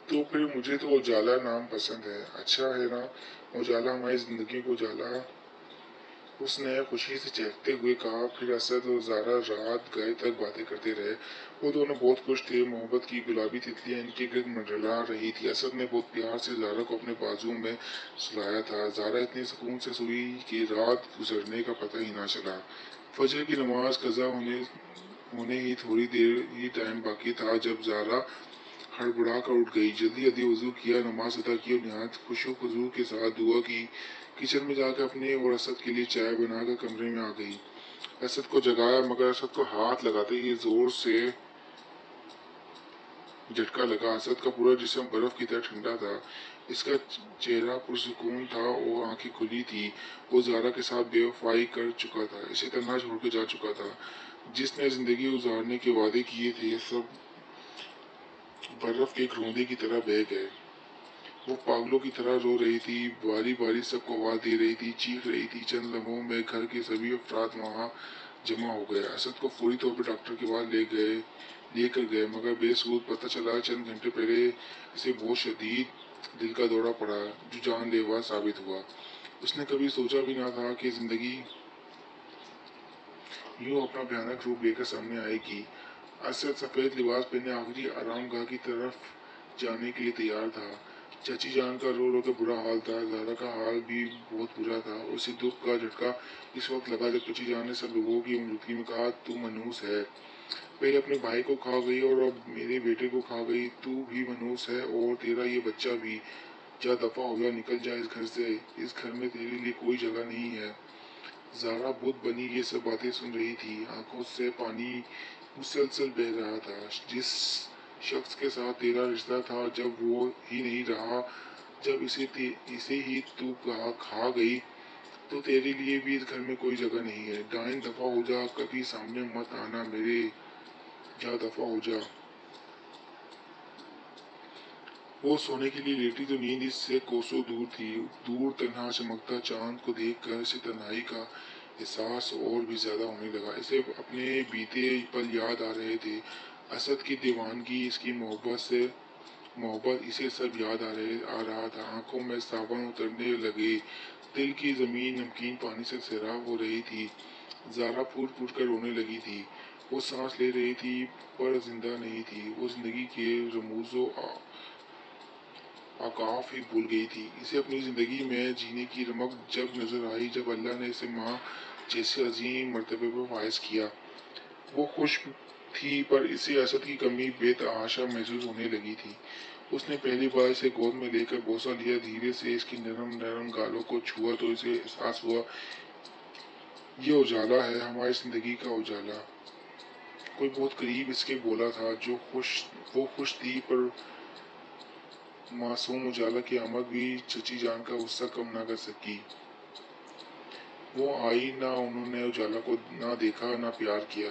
تو پھر مجھے تو اجالا نام پسند ہے۔ اچھا ہے نا، اجالا ہماری زندگی کو اجالا۔ اس نے خوشی سے چہکتے ہوئے کہا۔ پھر اسد اور زارا رات گئے تک باتیں کرتے رہے۔ وہ دونوں بہت خوش تھے۔ محبت کی گلابی تتلیاں ان کے گرد منڈلا رہی تھی۔ اسد نے بہت پیار سے زارا کو اپنے بازو میں سلایا تھا۔ زارا اتنی سکون سے سوئی کہ رات گزرنے کا پتہ ہی نہ چلا۔ فجر کی نماز قضا ہونے ہی تھوڑی دیر ہی ٹائم باقی تھا جب زارا ہڑبڑا کر اٹھ گئی۔ جلدی جلدی وضو کیا، نماز ادا کی اور نہایت خشوع و خضوع کے ساتھ دعا کی۔ کچن میں جا کے اپنے اور اسد کے لیے چائے بنا کر کمرے میں آ گئی۔ اسد کو جگایا مگر اسد کو ہاتھ لگاتے ہی زور سے جھٹکا لگا۔ اسد کا پورا جسم برف کی طرح ٹھنڈا تھا۔ اس کا چہرہ پرسکون تھا اور آنکھیں کھلی تھی۔ وہ زارا کے ساتھ بے وفائی کر چکا تھا، اسے تنہا چھوڑ کر جا چکا تھا۔ جس نے زندگی گزارنے کے وعدے کیے تھے سب برف کے ایک روندے کی طرح بہہ گئے۔ وہ پاگلوں کی طرح رو رہی تھی، باری باری سب کو آواز دے رہی تھی، چیخ رہی تھی۔ چند لمحوں میں گھر کے سبھی افراد وہاں جمع ہو گئے۔ اسد کو فوری طور پر ڈاکٹر کے پاس لے کر گئے مگر بے سود۔ پتہ چلا چند گھنٹے پہلے اسے بہت شدید دل کا دورہ پڑا جو جان لیوا ثابت ہوا۔ اس نے کبھی سوچا بھی نہ تھا کہ زندگی یوں اپنا بھیانک روپ لے کر سامنے آئے گی۔ اسد سفید لباس پہنے آخری آرام گاہ کی طرف جانے کے لیے تیار تھا۔ چاچی جان کا رو رو کے برا حال تھا، زارا کا حال بھی بہت برا تھا۔ اسے دکھ کا جھٹکا اس وقت لگا جب چاچی جان نے سب لوگوں کی موجودگی میں کہا، تو منحوس ہے، پہلے اپنے بھائی کو کھا گئی اور اب میرے بیٹے کو کھا گئی، تو بھی منحوس ہے اور تیرا یہ بچہ بھی۔ جا دفعہ ہو جا، نکل جا اس گھر سے، اس گھر میں تیرے لیے کوئی جگہ نہیں ہے۔ زارا بت بنی یہ سب باتیں سن رہی تھی، آنکھوں سے پانی مسلسل بہہ رہا تھا۔ جس شخص کے ساتھ تیرا رشتہ تھا جب وہ ہی نہیں رہا، جب اسے ہی تو کھا گئی، تو تیرے لیے بھی اس گھر میں کوئی جگہ نہیں ہے۔ ڈائن دفعہ ہو جا، کبھی سامنے مت آنا میرے، جا دفعہ ہو جا۔ وہ سونے کے لیے لیٹی تو نیند اس سے کوسوں دور تھی۔ دور تنہا چمکتا چاند کو دیکھ کر اسے تنہائی کا احساس اور بھی زیادہ ہونے لگا۔ اسے اپنے بیتے پل یاد آ رہے تھے، اسد کی دیوانگی، اس کی محبت، اسے سب یاد آ رہا تھا۔ آنکھوں میں ساون اترنے لگے، دل کی زمین نمکین پانی سے سیراب ہو رہی تھی۔ زارا پھوٹ پھوٹ کر رونے لگی تھی۔ وہ سانس لے رہی تھی پر زندہ نہیں تھی۔ وہ زندگی کے رموز و اوقاف ہی بھول گئی تھی۔ اسے اپنی زندگی میں جینے کی رمق جب نظر آئی جب اللہ نے اسے ماں جیسے عظیم مرتبے پر فائز کیا۔ وہ خوش تھی پر اسے اسد کی کمی بے تحاشا محسوس ہونے لگی تھی۔ اس نے پہلی بار اسے گود میں لے کر بوسہ لیا، دھیرے سے اس کی نرم نرم گالوں کو چھوا تو اسے احساس ہوا یہ اجالا ہے، ہماری زندگی کا اجالا۔ کوئی بہت قریب اس کے بولا تھا، وہ خوش تھی پر معصوم اجالا کی آمد بھی چچی جان کا غصہ کم نہ کر سکی۔ وہ آئی، نہ انہوں نے اجالا کو نہ دیکھا نہ پیار کیا۔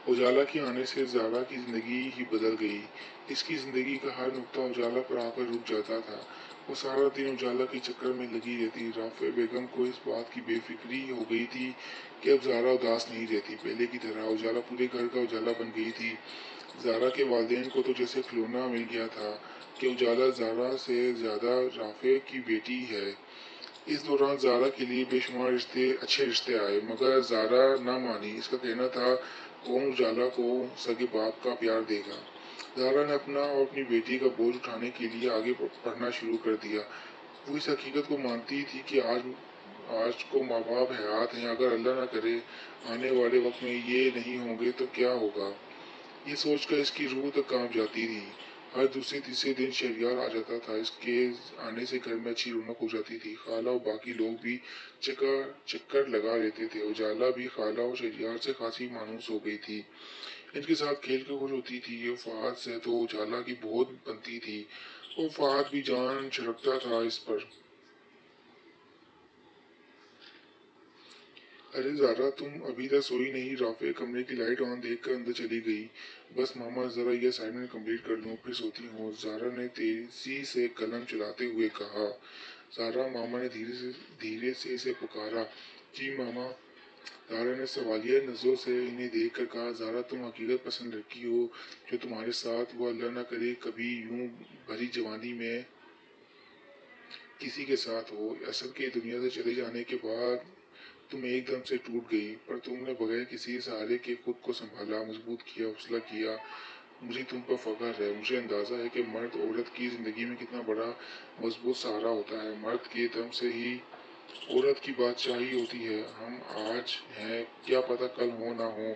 اجالا کے آنے سے زارا کی زندگی ہی بدل گئی۔ اس کی زندگی کا ہر نقطہ اجالا پر آ کر رک جاتا تھا۔ وہ سارا دن اجالا کے چکر میں لگی رہتی۔ رافع بیگم کو اس بات کی بے فکری ہو گئی تھی کہ اب زارا اداس نہیں رہتی، پہلے کی طرح اجالا پورے گھر کا اجالا بن گئی تھی۔ زارا کے والدین کو تو جیسے کھلونا مل گیا تھا کہ اجالا زارا سے زیادہ رافع کی بیٹی ہے۔ اس دوران زارا کے لیے بے شمار اچھے رشتے آئے مگر زارا نہ مانی۔ اس کا کہنا تھا، کون اجالا کو سگے باپ کا پیار دے گا۔ زارا نے اپنا اور اپنی بیٹی کا بوجھ اٹھانے کے لیے آگے پڑھنا شروع کر دیا۔ وہ اس حقیقت کو مانتی تھی کہ آج کو ماں باپ حیات ہیں، اگر اللہ نہ کرے آنے والے وقت میں یہ نہیں ہوں گے تو کیا ہوگا۔ یہ سوچ کر اس کی روح تک کانپ جاتی تھی۔ ہر دوسرے تیسرے دن شہریار آ جاتا تھا، اس کے آنے سے گھر میں اچھی رونق ہو جاتی تھی۔ خالہ اور باقی لوگ بھی چکر لگا لیتے تھے۔ اجالا بھی خالہ اور شہریار سے خاصی مانوس ہو گئی تھی، ان کے ساتھ کھیل کر خوش ہوتی تھی۔ فہد سے تو اجالا کی بہت بنتی تھی اور فہد بھی جان چھڑکتا تھا اس پر۔ ارے زارا، تم ابھی تک سوئی نہیں؟ رافع کمرے کی لائٹ آن دیکھ کر اندر چلی گئی۔ بس ماما، ذرا یہ اسائنمنٹ کمپلیٹ کر لوں پھر سوتی ہوں، زارا نے تیزی سے قلم چلاتے ہوئے کہا۔ زارا، ماما نے دھیرے سے اسے پکارا۔ جی ماما۔ زارا نے سوالیہ نظروں سے انہیں دیکھ کر کہا، زارا تم حقیقت پسند لڑکی ہو، جو تمہارے ساتھ ہوا اللہ نہ کرے کبھی یوں بھری جوانی میں کسی کے ساتھ ہو۔ اصل کے دنیا سے چلے جانے کے بعد تم ایک دم سے ٹوٹ گئی، پر تم نے بغیر کسی سہارے کے خود کو سنبھالا، مضبوط کیا، حوصلہ کیا۔ مجھے تم پر فخر ہے۔ مجھے اندازہ ہے کہ مرد عورت کی زندگی میں کتنا بڑا مضبوط سہارا ہوتا ہے۔ مرد کے دم سے ہی عورت کی بادشاہی ہوتی ہے۔ ہم آج ہیں، کیا پتہ کل ہو نہ ہو۔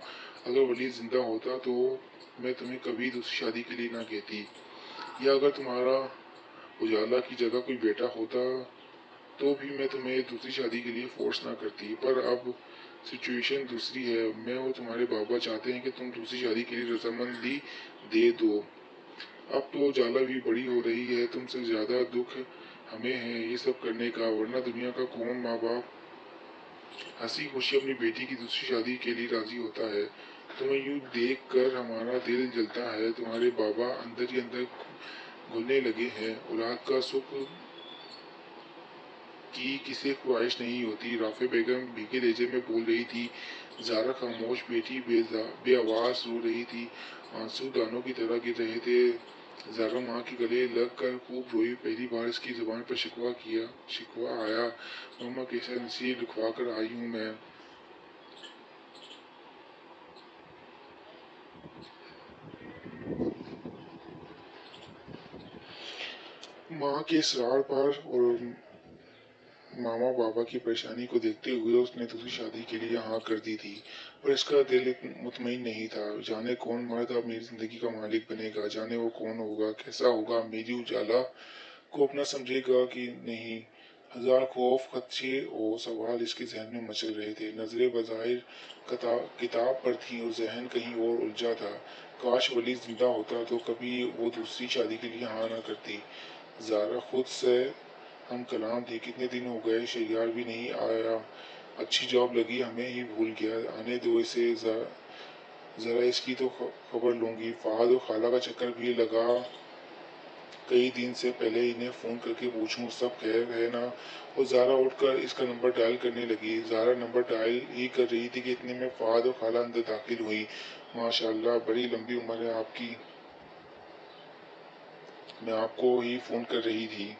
اگر ولید زندہ ہوتا تو میں تمہیں کبھی دوسری شادی کے لیے نہ کہتی، یا اگر تمہارا اجالا کی جگہ کوئی بیٹا ہوتا تو بھی میں تمہیں دوسری شادی کے لیے فورس نہ کرتی۔ پر اب سچویشن دوسری ہے۔ میں اور تمہارے بابا چاہتے ہیں کہ تم دوسری شادی کے لیے رضامندی دے دو۔ اب تو اجالا بھی بڑی ہو رہی ہے، تم سے زیادہ دکھ ہمیں ہے یہ سب کرنے کا، ورنہ دنیا کا کون ماں باپ ہنسی خوشی اپنی بیٹی کی دوسری شادی کے لیے راضی ہوتا ہے۔ تمہیں یوں دیکھ کر ہمارا دل جلتا ہے۔ تمہارے بابا اندر ہی اندر گھلنے لگے ہیں۔ اولاد کا سکھ کی کسے خواہش نہیں ہوتی، رافع بیگم بھیگے لہجے میں بول رہی تھی۔ زارا خاموش بیٹھی بے آواز رو رہی تھی، آنسو دانوں کی طرح گر رہے تھے۔ زارا ماں کے گلے لگ کر خوب روئی۔ پہلی بار اس کی زبان پر شکوہ آیا، ماما کیسا نصیب لکھوا کر آئی ہوں میں۔ ماں کے اصرار پر اور ماما بابا کی پریشانی کو دیکھتے ہوئے اس نے دوسری شادی کے لیے ہاں کر دی تھی، پر اس کا دل مطمئن نہیں تھا۔ جانے کون مرد اب میری زندگی کا مالک بنے گا، جانے وہ کون ہوگا، کیسا ہوگا، میری اجالا کو اپنا سمجھے گا کہ نہیں۔ ہزار خوف، خدشے اور سوال اس کے ذہن میں مچل رہے تھے۔ نظریں بظاہر کتاب پر تھیں اور ذہن کہیں اور الجھا تھا۔ کاش ولید زندہ ہوتا تو کبھی وہ دوسری شادی کے لیے ہاں نہ کرتی۔ زارا خود سے ہم کلام تھی، کتنے دن ہو گئے شیار بھی نہیں آیا، اچھی جاب لگی ہمیں ہی بھول گیا، آنے دو اسے، ذرا اس کی تو خبر لوں گی۔ فہد اور خالہ کا چکر بھی لگا، کئی دن سے پہلے انہیں فون کر کے پوچھوں سب خیر ہے نا۔ اور زارا اٹھ کر اس کا نمبر ڈائل کرنے لگی۔ زارا نمبر ڈائل ہی کر رہی تھی کہ اتنے میں فہد اور خالہ اندر داخل ہوئی۔ ماشاءاللہ بڑی لمبی عمر ہے آپ کی، میں آپ کو ہی فون کر رہی تھی۔